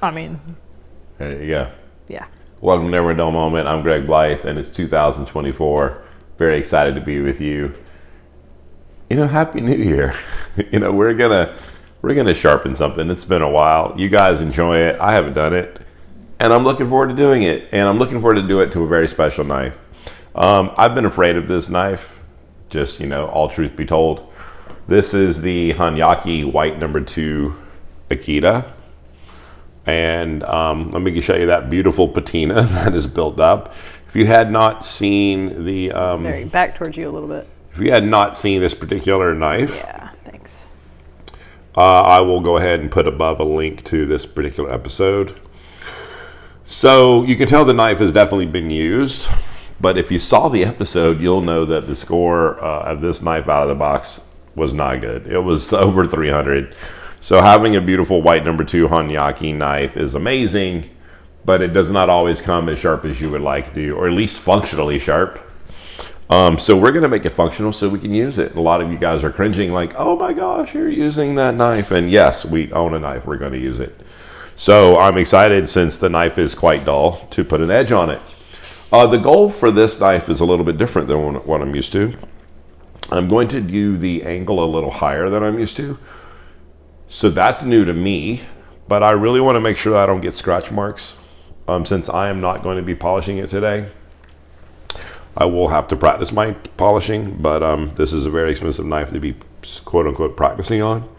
I mean, there you go. yeah. Welcome to Never a Dull Moment. I'm Greg Blythe, and it's 2024. Very excited to be with you. Happy New Year. We're gonna sharpen something. It's been a while. You guys enjoy it. I haven't done it, and I'm looking forward to doing it. And I'm looking forward to do it to a very special knife. I've been afraid of this knife. Just all truth be told, this is the Honyaki White No. 2 Ikeda. And let me show you that beautiful patina that is built up. If you had not seen the... Very back towards you a little bit. If you had not seen this particular knife... Yeah, thanks. I will go ahead and put above a link to this particular episode. So you can tell the knife has definitely been used. But if you saw the episode, you'll know that the score of this knife out of the box was not good. It was over 300. So having a beautiful white No. 2 Honyaki knife is amazing, but it does not always come as sharp as you would like to, or at least functionally sharp. So we're going to make it functional so we can use it. A lot of you guys are cringing like, oh my gosh, you're using that knife. And yes, we own a knife. We're going to use it. So I'm excited, since the knife is quite dull, to put an edge on it. The goal for this knife is a little bit different than what I'm used to. I'm going to do the angle a little higher than I'm used to. So that's new to me, but I really want to make sure that I don't get scratch marks. Since I am not going to be polishing it today, I will have to practice my polishing, but this is a very expensive knife to be quote unquote practicing on.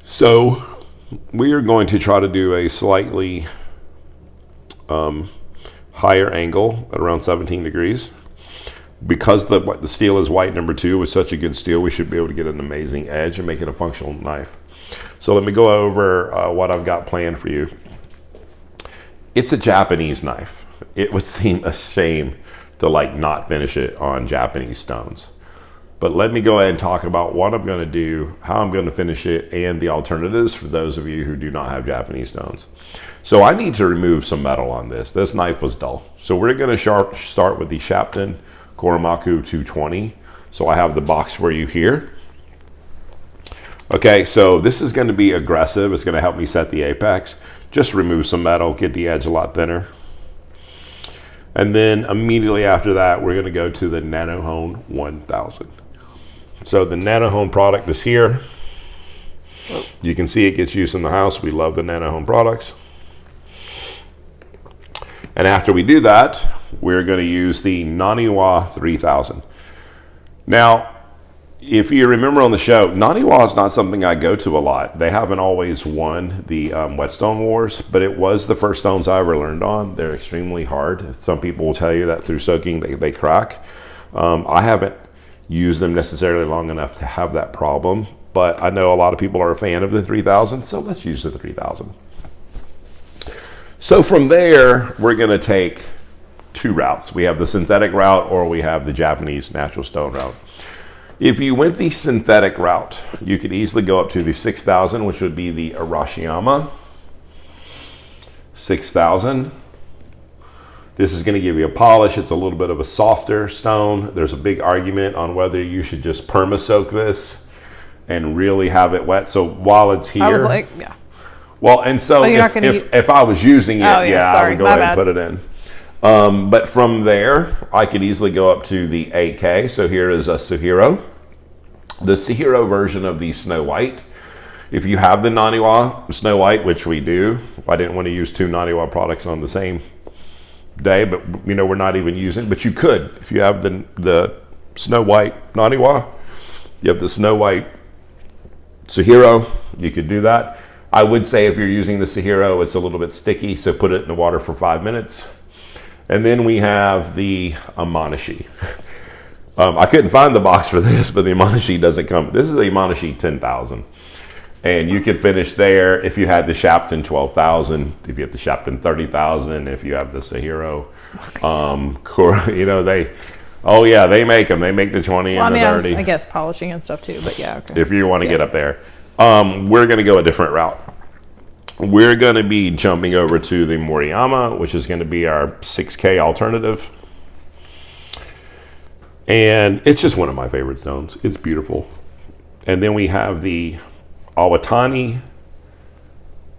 So we are going to try to do a slightly higher angle at around 17 degrees. Because the steel is white No. 2 with such a good steel, we should be able to get an amazing edge and make it a functional knife. So let me go over what I've got planned for you. It's a Japanese knife. It would seem a shame to not finish it on Japanese stones. But let me go ahead and talk about what I'm going to do, how I'm going to finish it, and the alternatives for those of you who do not have Japanese stones. So I need to remove some metal on this. This knife was dull. So we're going to start with the Shapton Kuromaku 220. So I have the box for you here. Okay, so this is going to be aggressive. It's going to help me set the apex. Just remove some metal, get the edge a lot thinner. And then immediately after that, we're going to go to the Nano-Hone 1000. So the Nano-Hone product is here. You can see it gets used in the house. We love the Nano-Hone products. And after we do that, we're going to use the Naniwa 3000. Now, if you remember on the show, Naniwa is not something I go to a lot. They haven't always won the whetstone wars, but it was the first stones I ever learned on. They're extremely hard. Some people will tell you that through soaking they crack. I haven't used them necessarily long enough to have that problem, but I know a lot of people are a fan of the 3000, so let's use the 3000. So from there, we're going to take two routes. We have the synthetic route, or we have the Japanese natural stone route. If you went the synthetic route, you could easily go up to the 6000, which would be the Arashiyama 6000. This is going to give you a polish. It's a little bit of a softer stone. There's a big argument on whether you should just perma-soak this and really have it wet. So while it's here... I was like, yeah. Well, and so if I was using it, I would go ahead and put it in. But from there, I could easily go up to the 8K. So here is a Suhiro. The Suhiro version of the Snow White. If you have the Naniwa Snow White, which we do, I didn't want to use two Naniwa products on the same day, but we're not even using it. But you could, if you have the Snow White Naniwa, you have the Snow White Suhiro, you could do that. I would say if you're using the Suhiro, it's a little bit sticky, so put it in the water for 5 minutes. And then we have the Imanishi. I couldn't find the box for this, but the Imanishi doesn't come. This is the Imanishi 10,000. And you could finish there if you had the Shapton 12,000, if you have the Shapton 30,000, if you have the Suhiro. They make them. They make the 20 and the 30. I guess polishing and stuff too, but yeah, okay. If you want to get up there. We're going to go a different route. We're going to be jumping over to the Moriyama, which is going to be our 6K alternative. And it's just one of my favorite stones. It's beautiful. And then we have the Awatani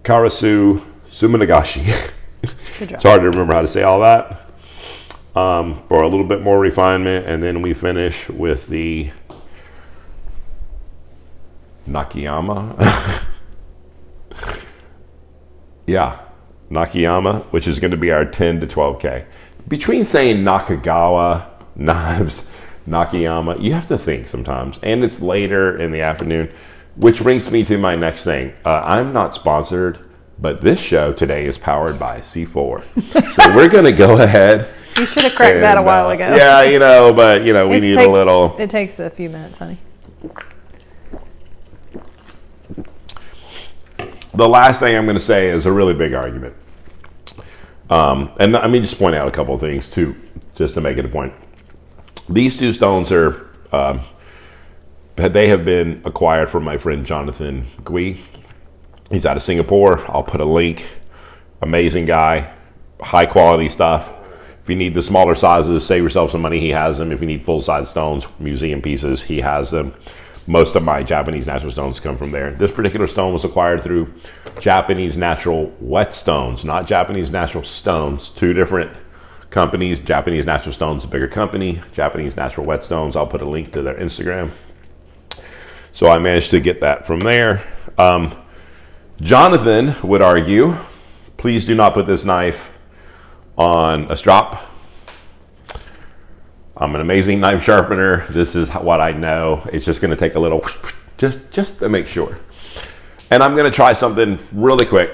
Karasu Suminagashi. Good job. It's hard to remember how to say all that. For a little bit more refinement, and then we finish with the Nakayama. Yeah, Nakayama, which is going to be our 10 to 12K. Between saying Nakagawa, knives, Nakayama, you have to think sometimes. And it's later in the afternoon, which brings me to my next thing. I'm not sponsored, but this show today is powered by C4. So we're going to go ahead. You should have cracked that a while ago. Yeah, but we need a little. It takes a few minutes, honey. The last thing I'm going to say is a really big argument. And let me just point out a couple of things too, just to make it a point. These two stones are, they have been acquired from my friend Jonathan Gui. He's out of Singapore. I'll put a link. Amazing guy, high quality stuff. If you need the smaller sizes, save yourself some money, he has them. If you need full-size stones, museum pieces, he has them. Most of my Japanese natural stones come from there. This particular stone was acquired through Japanese Natural Wet Stones, not Japanese Natural Stones. Two different companies. Japanese Natural Stones, a bigger company. Japanese Natural Wet Stones, I'll put a link to their Instagram. So I managed to get that from there. Jonathan would argue, please do not put this knife on a strop. I'm an amazing knife sharpener. This is what I know. It's just going to take a little, just to make sure. And I'm going to try something really quick.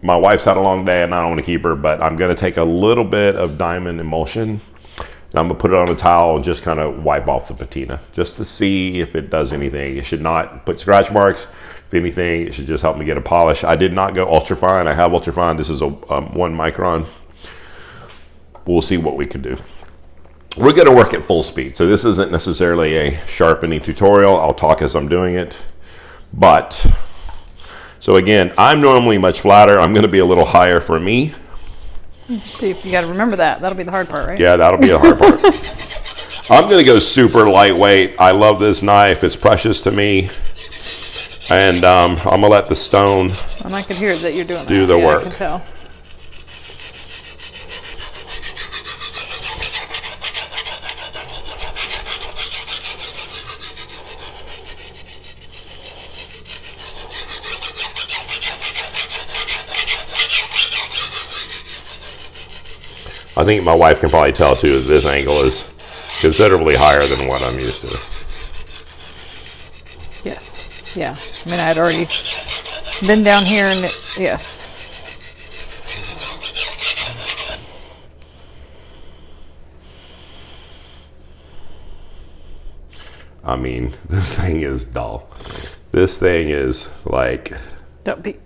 My wife's had a long day and I don't want to keep her, but I'm going to take a little bit of diamond emulsion and I'm going to put it on a towel and just kind of wipe off the patina just to see if it does anything. It should not put scratch marks. If anything, it should just help me get a polish. I did not go ultra fine. I have ultra fine. This is a 1 micron. We'll see what we can do. We're going to work at full speed. So this isn't necessarily a sharpening tutorial. I'll talk as I'm doing it. But, so again, I'm normally much flatter. I'm going to be a little higher for me. See, if you got to remember that. That'll be the hard part, right? Yeah, that'll be the hard part. I'm going to go super lightweight. I love this knife. It's precious to me. And I'm going to let the stone and I can hear that you're doing that. Do the work. I can tell. I think my wife can probably tell too that this angle is considerably higher than what I'm used to. Yes. Yeah. I mean, I had already been down here and yes. I mean, this thing is dull. This thing is like, Don't be.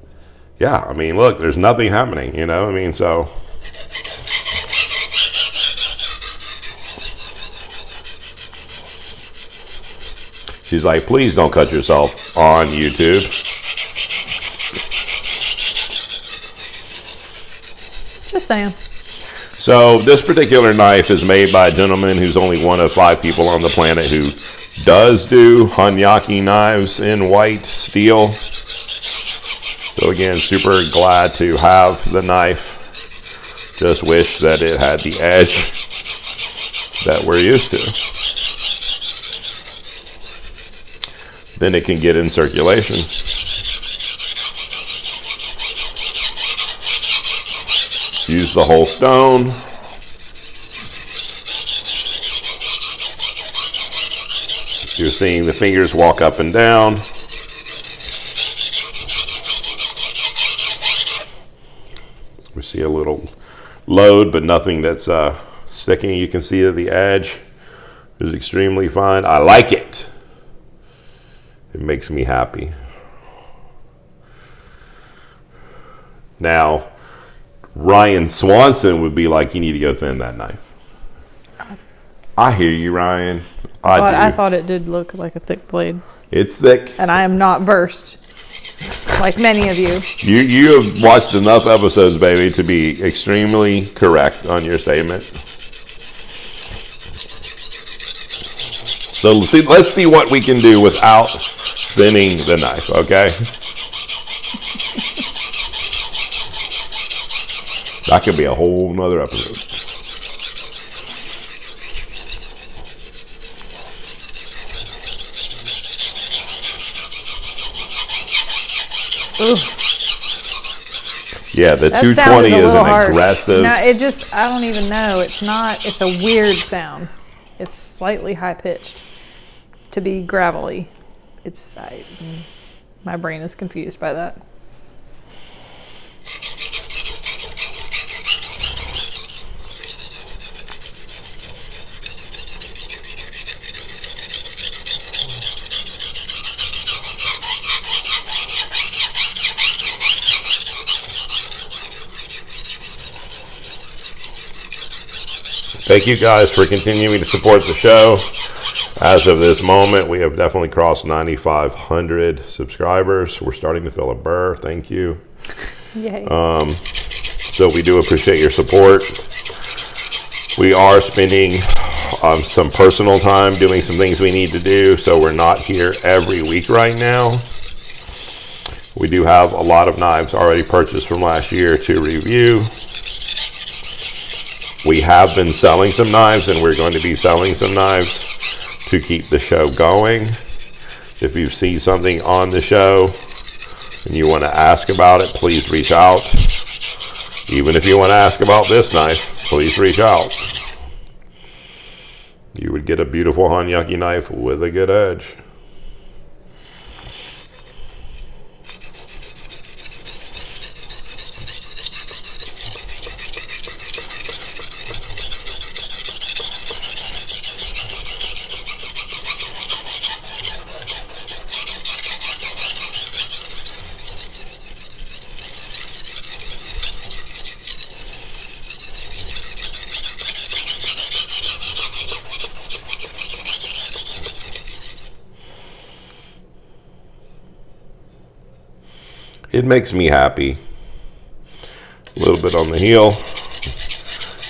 yeah, I mean, look, there's nothing happening, you know? I mean, so. She's like, please don't cut yourself on YouTube. Just saying. So this particular knife is made by a gentleman who's only one of 5 people on the planet who does do Honyaki knives in white steel. So again, super glad to have the knife. Just wish that it had the edge that we're used to. Then it can get in circulation. Use the whole stone. You're seeing the fingers walk up and down. We see a little load, but nothing that's sticking. You can see that the edge is extremely fine. I like it. It makes me happy. Now, Ryan Swanson would be like, you need to go thin that knife. I hear you, Ryan. I thought it did look like a thick blade. It's thick. And I am not versed, like many of you. You have watched enough episodes, baby, to be extremely correct on your statement. So let's see what we can do without thinning the knife, okay? That could be a whole nother episode. Ooh. Yeah, the That 220 is an harsh. aggressive. No, it just, I don't even know. It's not, it's a weird sound. It's slightly high pitched to be gravelly. It's, my brain is confused by that. Thank you guys for continuing to support the show. As of this moment, we have definitely crossed 9,500 subscribers. We're starting to feel a burr. Thank you. Yay. So we do appreciate your support. We are spending some personal time doing some things we need to do, so we're not here every week right now. We do have a lot of knives already purchased from last year to review. We have been selling some knives, and we're going to be selling some knives to keep the show going. If you see something on the show and you want to ask about it, please reach out. Even if you want to ask about this knife, please reach out. You would get a beautiful Honyaki knife with a good edge. It makes me happy. A little bit on the heel.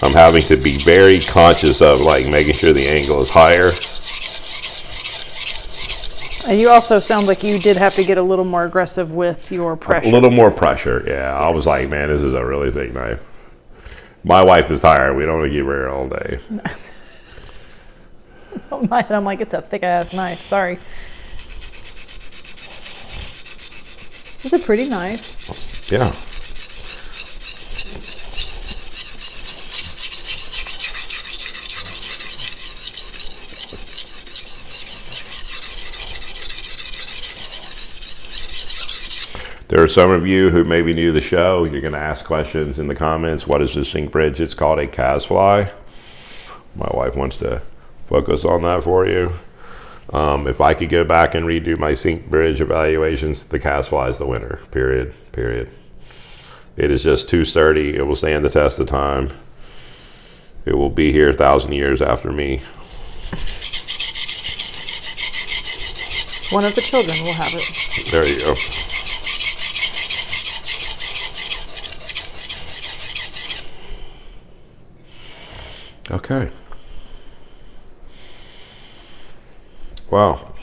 I'm having to be very conscious of like making sure the angle is higher. And you also sound like you did have to get a little more aggressive with your pressure. A little more pressure, yeah. Yes. I was like, man, this is a really thick knife. My wife is tired. We don't want to keep her all day. I'm like, it's a thick ass knife. Sorry. It's a pretty knife. Yeah. There are some of you who may be new to the show. You're going to ask questions in the comments. What is this sink bridge? It's called a Cas fly. My wife wants to focus on that for you. If I could go back and redo my sink bridge evaluations, the Cas fly is the winner, period. It is just too sturdy. It will stand the test of time. It will be here 1,000 years after me. One of the children will have it. There you go. Okay. Wow.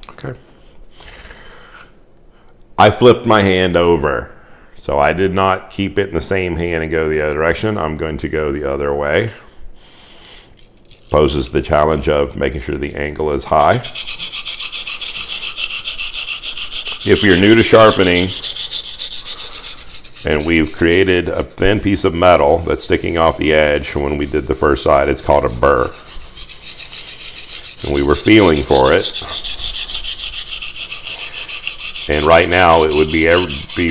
Okay. I flipped my hand over. So I did not keep it in the same hand and go the other direction. I'm going to go the other way. Poses the challenge of making sure the angle is high. If you're new to sharpening, and we've created a thin piece of metal that's sticking off the edge when we did the first side, it's called a burr. And we were feeling for it. And right now it would be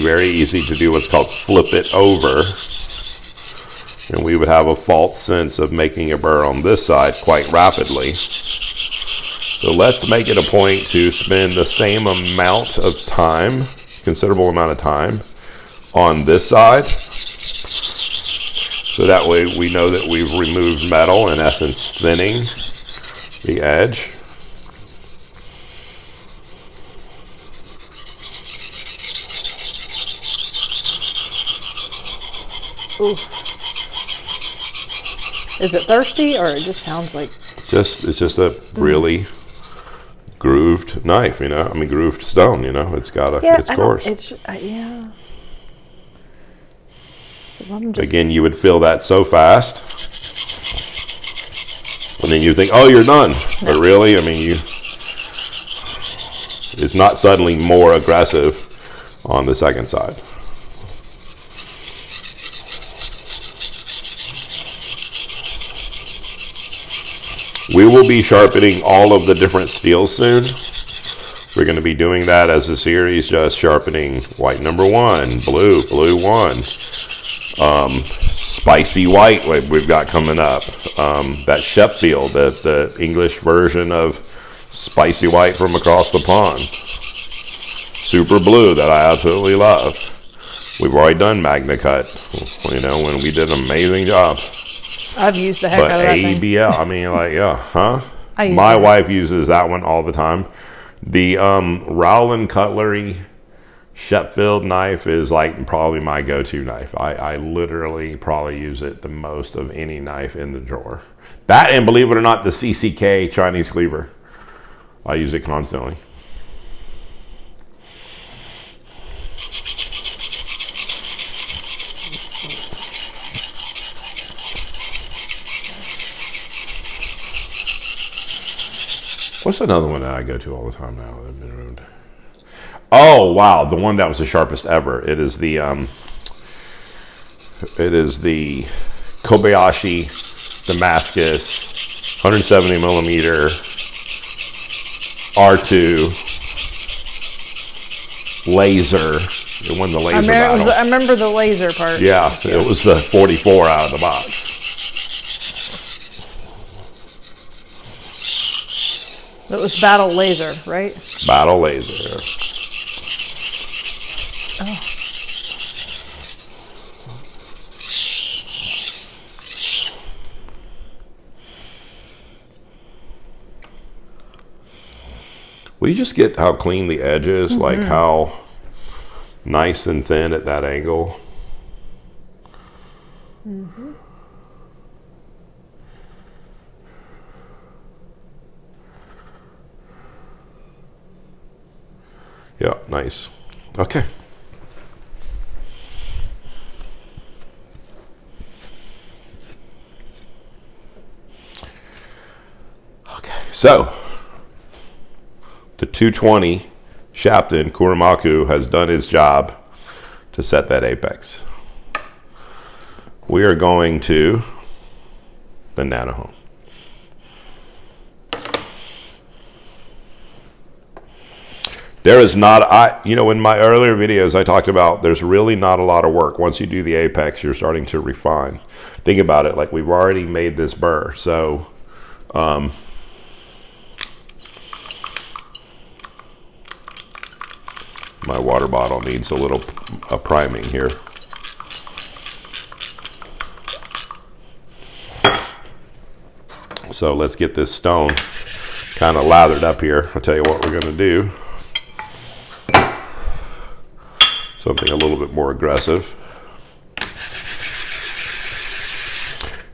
very easy to do what's called flip it over. And we would have a false sense of making a burr on this side quite rapidly. So let's make it a point to spend the same amount of time, considerable amount of time, on this side. So that way we know that we've removed metal, in essence thinning the edge. Ooh. Is it thirsty, or it just sounds like? It's just a really grooved knife, you know. I mean, grooved stone, you know. It's got its course. Yeah. So I'm just... Again, you would fill that so fast, and then you think, "Oh, you're done," but really, I mean, it's not suddenly more aggressive on the second side. We will be sharpening all of the different steels soon. We're going to be doing that as a series, just sharpening white number 1, blue 1, spicy white we've got coming up. That Shapton, the English version of spicy white from across the pond. Super blue that I absolutely love. We've already done Magna Cut, you know, when we did an amazing job. I've used the heck out of that thing. ABL, I mean, like, yeah, huh? My wife uses that one all the time. The Rowland Cutlery Sheffield knife is like probably my go-to knife. I literally probably use it the most of any knife in the drawer. That, and believe it or not, the CCK Chinese cleaver. I use it constantly. What's another one that I go to all the time now? I've been ruined. Oh wow, the one that was the sharpest ever. It is the Kobayashi Damascus 170 millimeter R2 laser. It won the laser battle. I remember the laser part. Yeah, it was the 44 out of the box. It was Battle Laser, right? Battle Laser. Oh. Well, you just get how clean the edge is, like how nice and thin at that angle. Yeah, nice. Okay. Okay, so the 220 Shapton Kuromaku has done his job to set that apex. We are going to the Nano-Hone. There is not, you know, in my earlier videos I talked about there's really not a lot of work. Once you do the apex, you're starting to refine. Think about it, like we've already made this burr. So, my water bottle needs a little priming here. So let's get this stone kind of lathered up here. I'll tell you what we're going to do. Something a little bit more aggressive.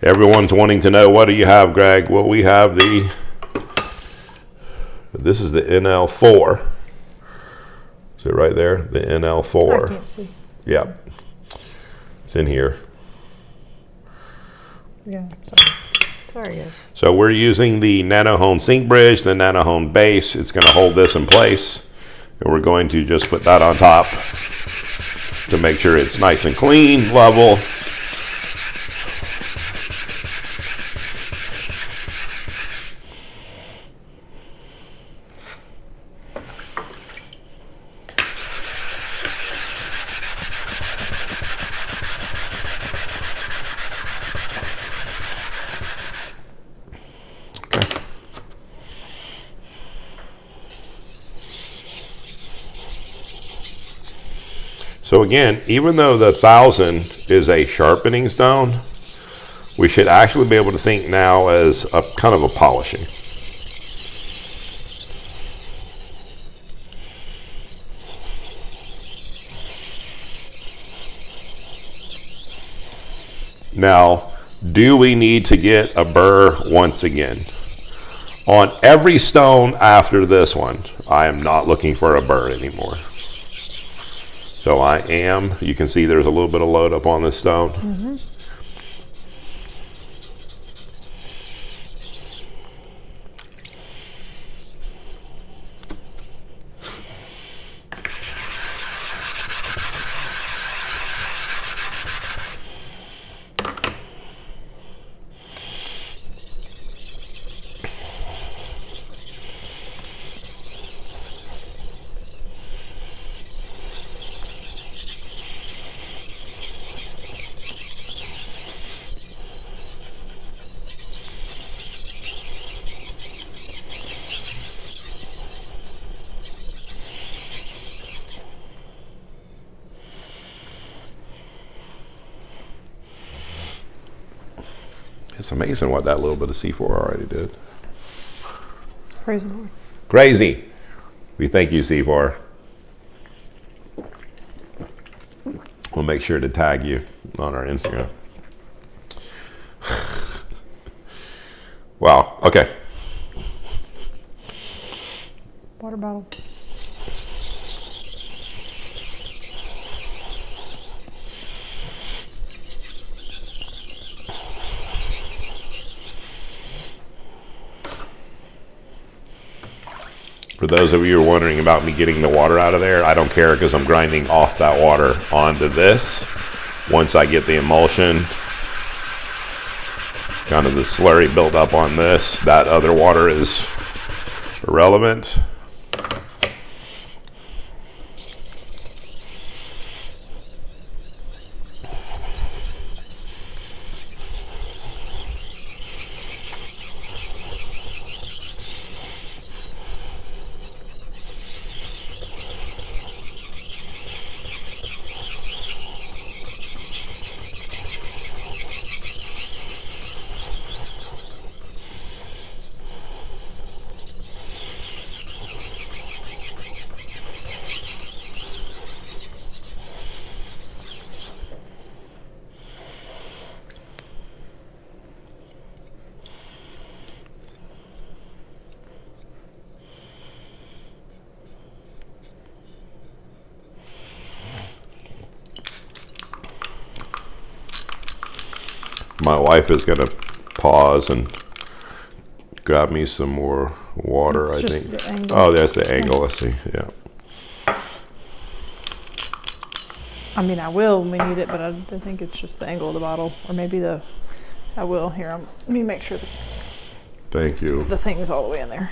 Everyone's wanting to know, what do you have, Greg? Well, we have this is the NL4. Is it right there? The NL4. I can't see. Yep. It's in here. Yeah, sorry guys. So we're using the Nano-Hone sink bridge, the Nano-Hone base. It's going to hold this in place. And we're going to just put that on top to make sure it's nice and clean, level. So again, even though the 1000 is a sharpening stone, we should actually be able to think now as a kind of a polishing. Now, do we need to get a burr once again? On every stone after this one, I am not looking for a burr anymore. So I am, you can see there's a little bit of load up on this stone. Mm-hmm. It's amazing what that little bit of C4 already did. Praise the Lord. Crazy. We thank you, C4. We'll make sure to tag you on our Instagram. Wow. Okay. Water bottle. For those of you who are wondering about me getting the water out of there, I don't care because I'm grinding off that water onto this. Once I get the emulsion, kind of the slurry built up on this, that other water is irrelevant. My wife is going to pause and grab me some more water, It's I just think. the angle. Oh, that's the angle. Let's see. Yeah. I mean, I will when we need it, but I think it's just the angle of the bottle. Or maybe I will. Here, let me make sure Thank you. the thing is all the way in there.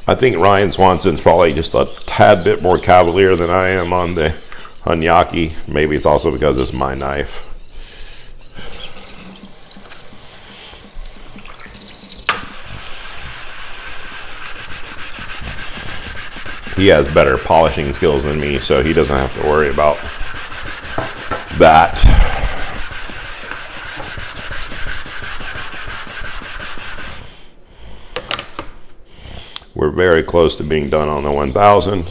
I think Ryan Swanson's probably just a tad bit more cavalier than I am on the Honyaki. Maybe it's also because it's my knife. He has better polishing skills than me, so he doesn't have to worry about that. We're very close to being done on the 1000.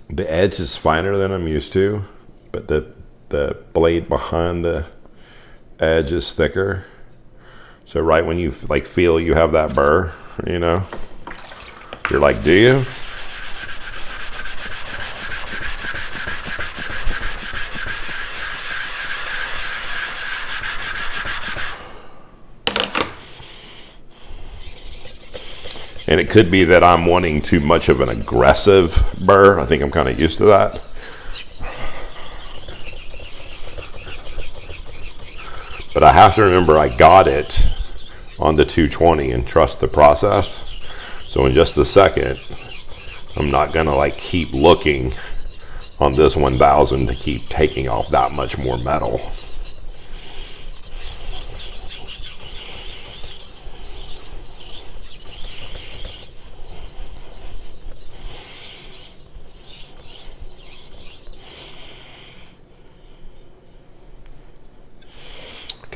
The edge is finer than I'm used to, but the blade behind the edge is thicker. So right when you like feel you have that burr, you know, you're like, do you? And it could be that I'm wanting too much of an aggressive burr. I think I'm kind of used to that. But I have to remember I got it on the 220 and trust the process. So in just a second, I'm not gonna like keep looking on this 1000 to keep taking off that much more metal.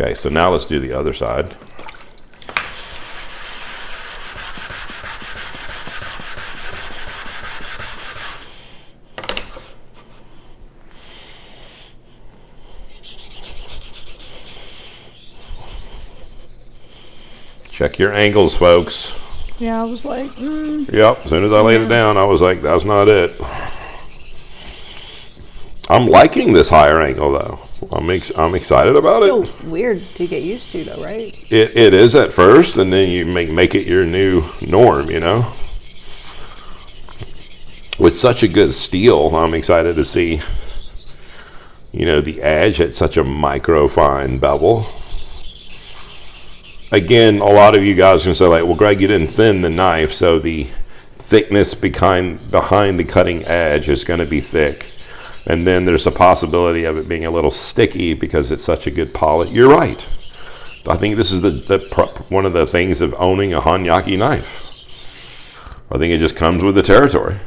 Okay, so now let's do the other side. Check your angles, folks. Yeah, I was like, Yep, as soon as I laid it down, I was like, that's not it. I'm liking this higher angle, though. I'm excited about it. it's weird to get used to, though, right? It is at first, and then you make it your new norm, you know? With such a good steel, I'm excited to see, you know, the edge at such a micro fine bevel. Again, a lot of you guys are going to say, like, well, Greg, you didn't thin the knife, so the thickness behind the cutting edge is going to be thick. And then there's a possibility of it being a little sticky because it's such a good polish. You're right. I think this is one of the things of owning a Honyaki knife. I think it just comes with the territory.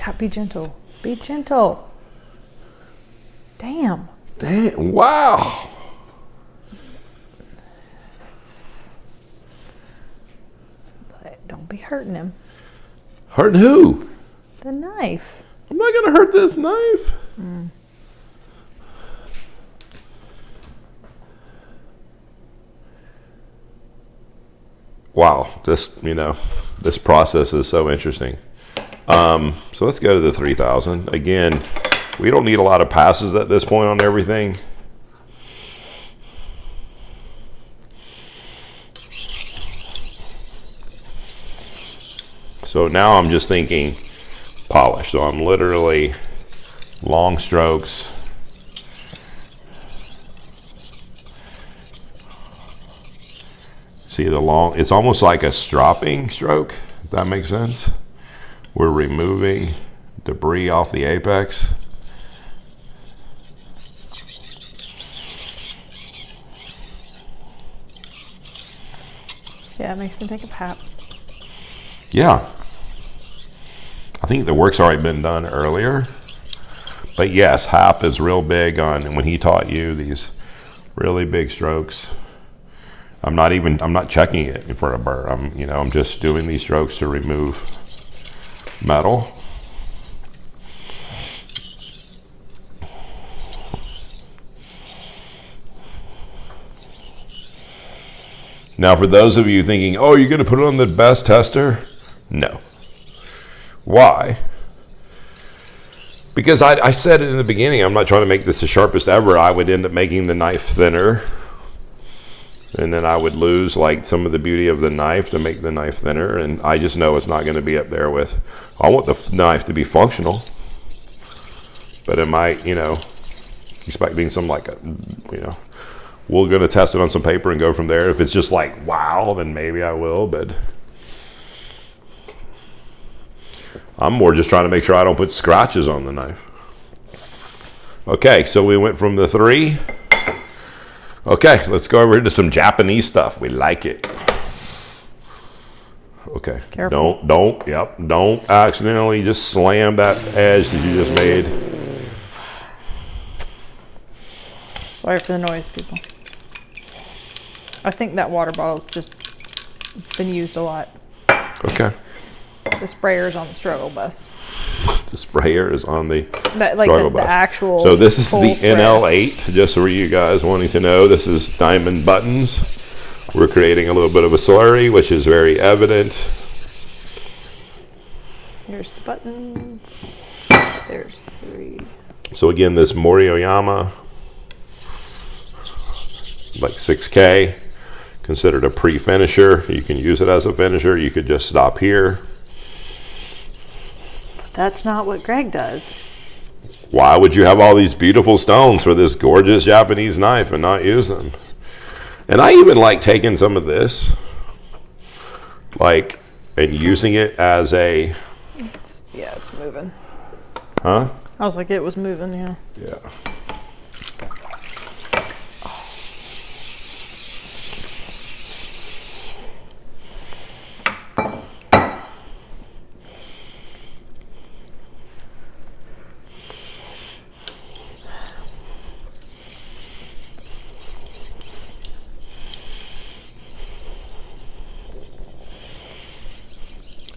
God, be gentle. Be gentle. Damn. Damn, wow. But don't be hurting him. Hurting who? The knife. I'm not going to hurt this knife. Wow, this process is so interesting. So let's go to the 3000. Again, we don't need a lot of passes at this point on everything. So now I'm just thinking polish. So I'm literally long strokes. See the long, it's almost like a stropping stroke, if that makes sense. We're removing debris off the apex. Yeah, it makes me think of Hap. Yeah. I think the work's already been done earlier. But yes, Hap is real big on, and when he taught you these really big strokes, I'm not checking it for a burr. I'm just doing these strokes to remove metal. Now, for those of you thinking, oh, you're going to put it on the best tester? No. Why? Because I said it in the beginning, I'm not trying to make this the sharpest ever. I would end up making the knife thinner. And then I would lose like some of the beauty of the knife to make the knife thinner. And I just know it's not going to be up there with, I want the knife to be functional. But it might, you know, expecting some like, you know, we're going to test it on some paper and go from there. If it's just like, wow, then maybe I will. But I'm more just trying to make sure I don't put scratches on the knife. Okay, so we went from the 3. Okay, let's go over to some Japanese stuff. We like it. Okay. Careful. Don't accidentally just slam that edge that you just made. Sorry for the noise, people. I think that water bottle's just been used a lot. Okay. The sprayer's on the struggle bus. The sprayer is on the Like the actual. So this is the sprayer. NL8, just for you guys wanting to know. This is diamond buttons. We're creating a little bit of a slurry, which is very evident. Here's the buttons. There's 3. So again, this Moriyama, like 6K, considered a pre-finisher. You can use it as a finisher. You could just stop here. That's not what Greg does. Why would you have all these beautiful stones for this gorgeous Japanese knife and not use them? And I even like taking some of this, like, and using it as a... Yeah, it's moving. Huh? I was like, it was moving, yeah. Yeah.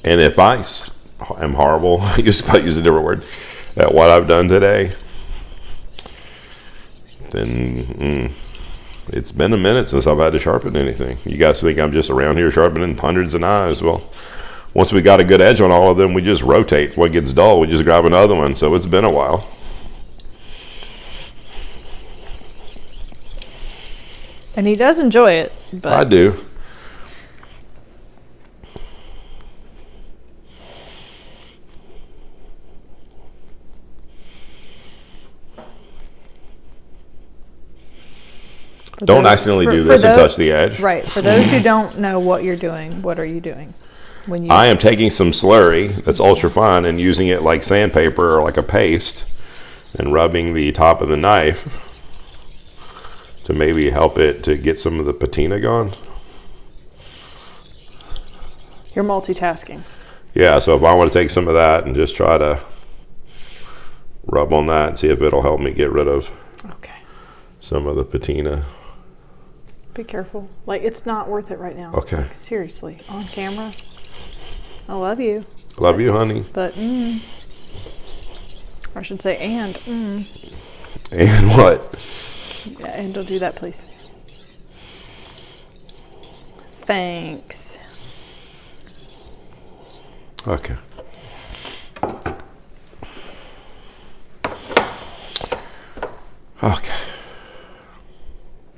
And if I am horrible, I used to use a different word, at what I've done today, then it's been a minute since I've had to sharpen anything. You guys think I'm just around here sharpening hundreds of knives. Well, once we got a good edge on all of them, we just rotate. When it gets dull, we just grab another one. So it's been a while. And he does enjoy it. But I do. Don't accidentally do this and touch the edge. Right. For those who don't know what you're doing, what are you doing? When you I am taking some slurry that's ultra fine and using it like sandpaper or like a paste and rubbing the top of the knife to maybe help it to get some of the patina gone. You're multitasking. Yeah, so if I want to take some of that and just try to rub on that and see if it'll help me get rid of some of the patina. Be careful. Like, it's not worth it right now. Okay. Like, seriously, on camera. I love you. Love you, honey. But, I should say, and. And what? Yeah, and don't do that, please. Thanks. Okay. Okay.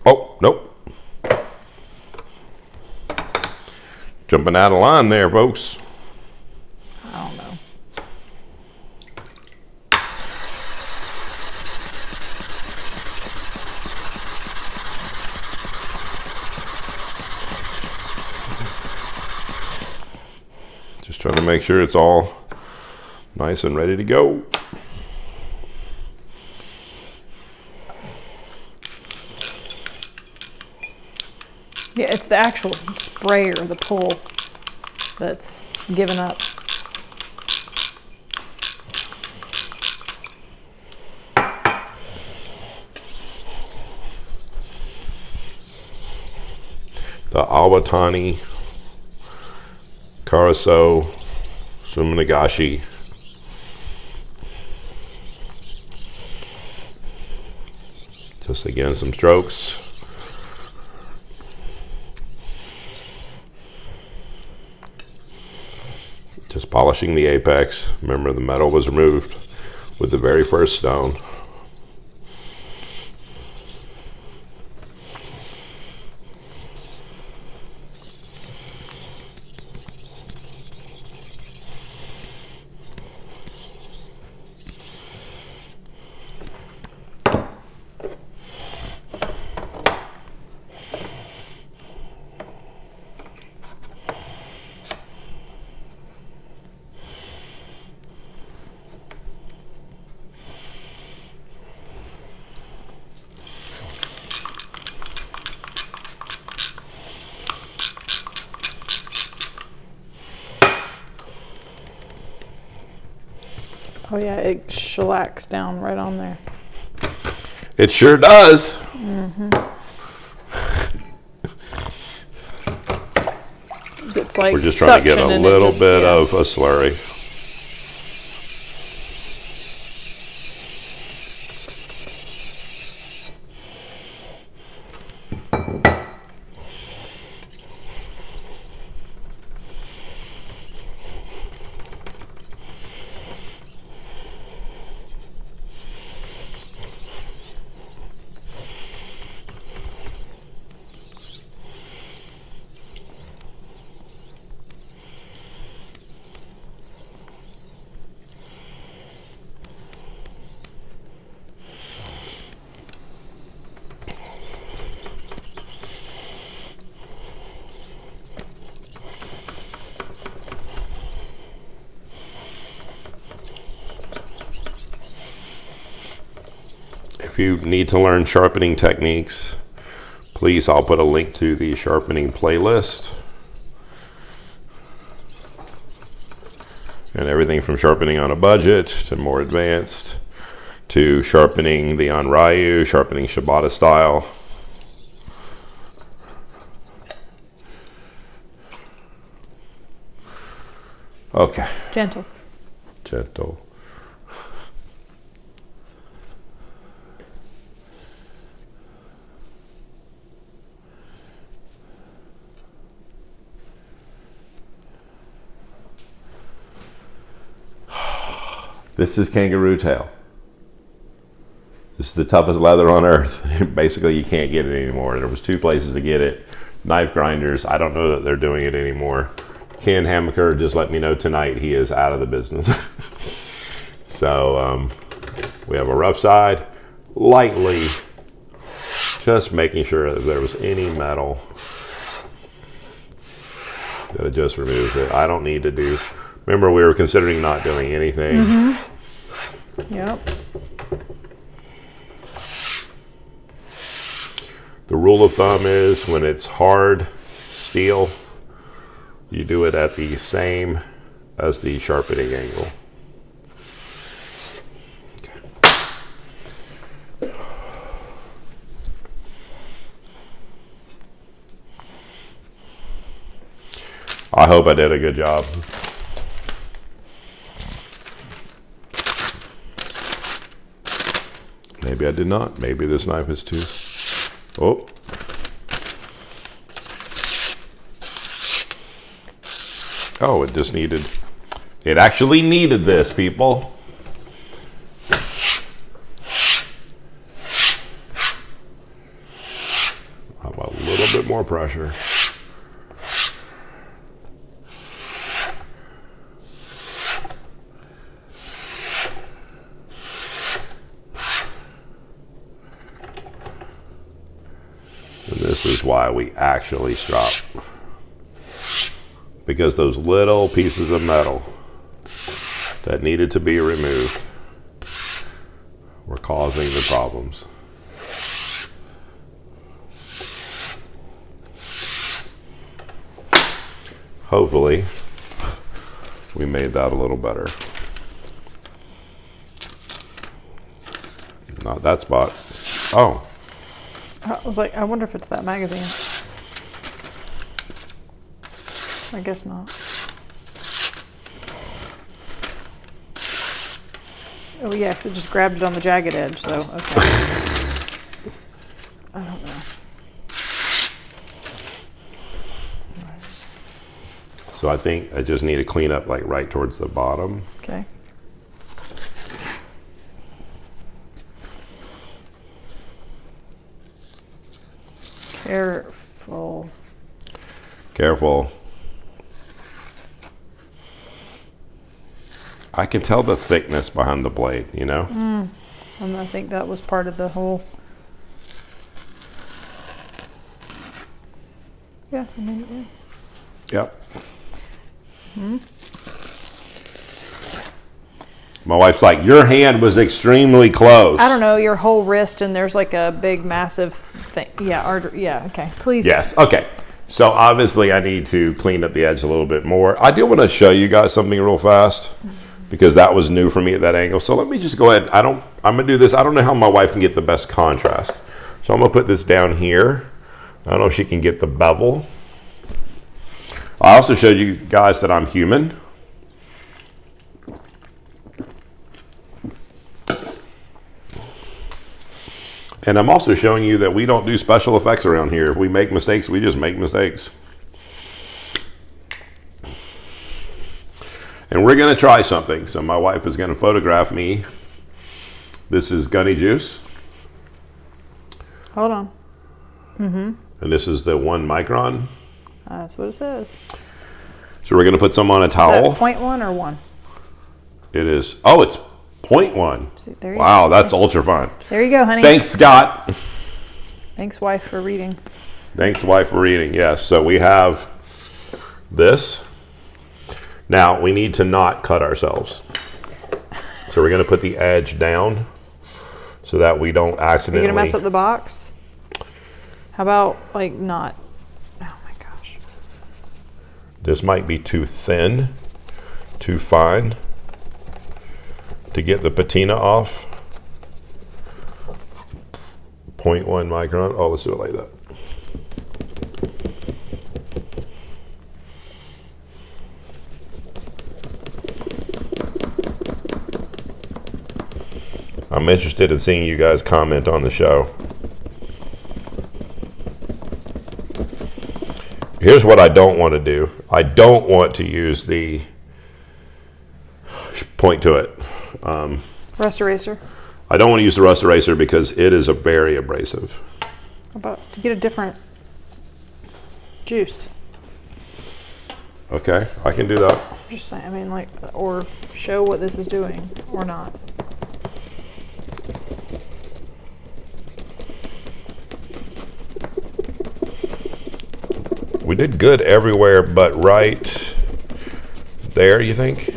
Oh, nope. Jumping out of line there, folks. I don't know. Just trying to make sure it's all nice and ready to go. Yeah, it's the actual sprayer, the pull, that's given up. The Awatani Karaso Suminagashi. Just again some strokes. Just polishing the apex. Remember, the metal was removed with the very first stone. Oh yeah, it shellacks down right on there. It sure does. Mm-hmm. It's like we're just trying to get a little bit yeah. of a slurry. If you need to learn sharpening techniques, please, I'll put a link to the sharpening playlist. And everything from sharpening on a budget to more advanced, to sharpening the Onryu, sharpening Shibata style. Okay. Gentle. Gentle. This is kangaroo tail. This is the toughest leather on earth. Basically, you can't get it anymore. There was 2 places to get it. Knife grinders, I don't know that they're doing it anymore. Ken Hamaker just let me know tonight he is out of the business. So we have a rough side, lightly, just making sure that if there was any metal, that it just removes it. I don't need to do, remember we were considering not doing anything. Mm-hmm. Yep. The rule of thumb is when it's hard steel, you do it at the same as the sharpening angle. Okay. I hope I did a good job. Maybe I did not. Maybe this knife is too. Oh. Oh, it just needed. It actually needed this, people. How about a little bit more pressure? This is why we actually strop, because those little pieces of metal that needed to be removed were causing the problems. Hopefully we made that a little better. Not that spot. Oh. I was like, I wonder if it's that magazine. I guess not. Oh yeah, because it just grabbed it on the jagged edge, so okay. I don't know. So I think I just need to clean up like right towards the bottom. Okay. Careful. Careful. I can tell the thickness behind the blade, you know? And I think that was part of the whole. Yeah, I mean, yeah. Yep. My wife's like, your hand was extremely close. I don't know, your whole wrist, and there's like a big, massive thing. Yeah, yeah, okay. Please. Yes, okay. So obviously I need to clean up the edge a little bit more. I do want to show you guys something real fast because that was new for me at that angle. So let me just go ahead. I'm going to do this. I don't know how my wife can get the best contrast. So I'm going to put this down here. I don't know if she can get the bevel. I also showed you guys that I'm human. And I'm also showing you that we don't do special effects around here. If we make mistakes, we just make mistakes. And we're going to try something. So my wife is going to photograph me. This is Gunny Juice. Hold on. And this is the 1 micron. That's what it says. So we're going to put some on a Is towel. that 0.1 or 1? It is, oh, it's 0.1. See, there you Wow, go. that's ultra fine. There you go, honey. Thanks, Scott. Thanks, wife, for reading. Thanks, wife, for reading. Yes, so we have this. Now, we need to not cut ourselves. So we're going to put the edge down so that we don't accidentally... You're going to mess up the box? How about, like, not? Oh, my gosh. This might be too thin, too fine to get the patina off. 0.1 micron. Oh, let's do it like that. I'm interested in seeing you guys comment on the show. Here's what I don't want to do. I don't want to use the point to it. Rust eraser? I don't want to use the rust eraser because it is a very abrasive. How about to get a different juice? Okay, I can do that. Just saying, I mean, like, or show what this is doing, or not. We did good everywhere but right there, you think?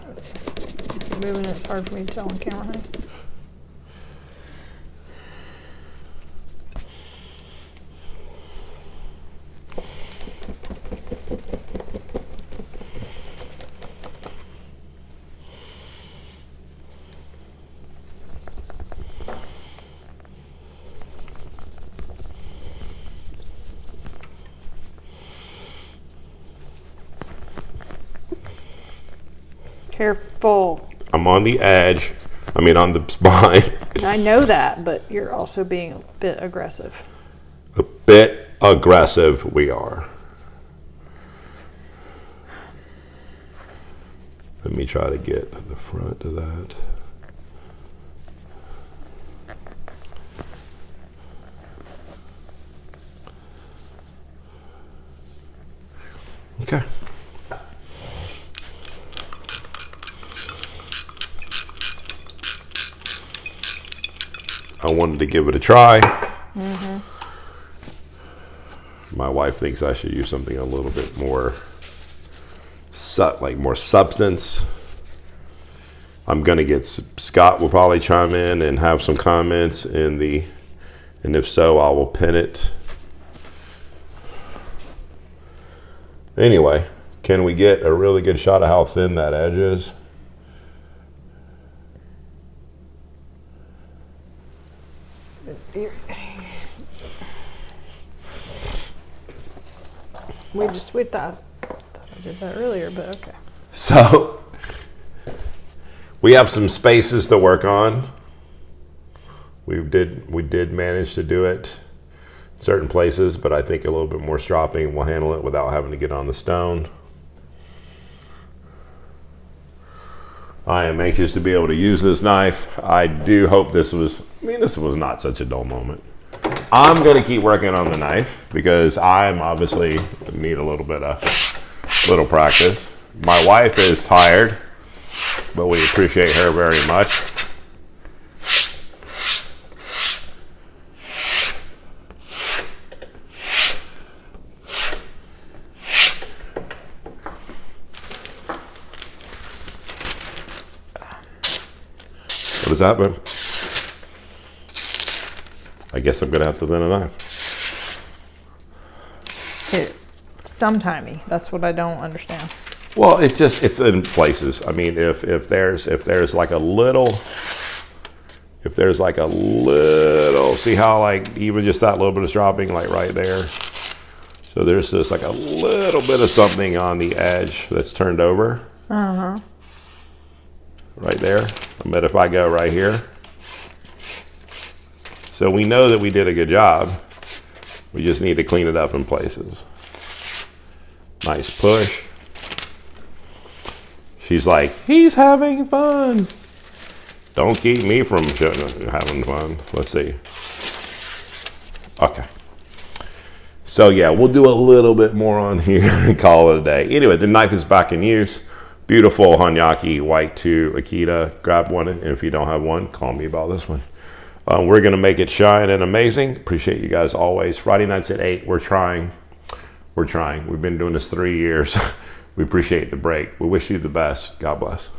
If you're moving it, it's hard for me to tell on camera, honey. Careful. I'm on the edge. I mean, on the spine. I know that, but you're also being a bit aggressive. A bit aggressive we are. Let me try to get the front of that. Okay. I wanted to give it a try. Mm-hmm. My wife thinks I should use something a little bit more, like more substance. I'm gonna get Scott will probably chime in and have some comments and if so, I will pin it. Anyway, can we get a really good shot of how thin that edge is? We thought I did that earlier, but okay. So we have some spaces to work on. We did manage to do it. certain places, but I think a little bit more stropping will handle it without having to get on the stone. I am anxious to be able to use this knife. I do hope this was not such a dull moment. I'm going to keep working on the knife because I'm obviously need a little practice. My wife is tired, but we appreciate her very much. What does that mean? I guess I'm gonna have to thin a knife. Sometimey. That's what I don't understand. Well, it's in places. I mean, if there's like a little, see how like even just that little bit of stropping like right there. So there's just like a little bit of something on the edge that's turned over. Right there. But if I go right here, so we know that we did a good job. We just need to clean it up in places. Nice push. She's like, he's having fun. Don't keep me from having fun. Let's see. Okay. So yeah, we'll do a little bit more on here and call it a day. Anyway, the knife is back in use. Beautiful Honyaki white 2 Ikeda. Grab one, and if you don't have one, call me about this one. We're going to make it shine and amazing. Appreciate you guys always. Friday nights at 8, we're trying. We've been doing this 3 years. We appreciate the break. We wish you the best. God bless.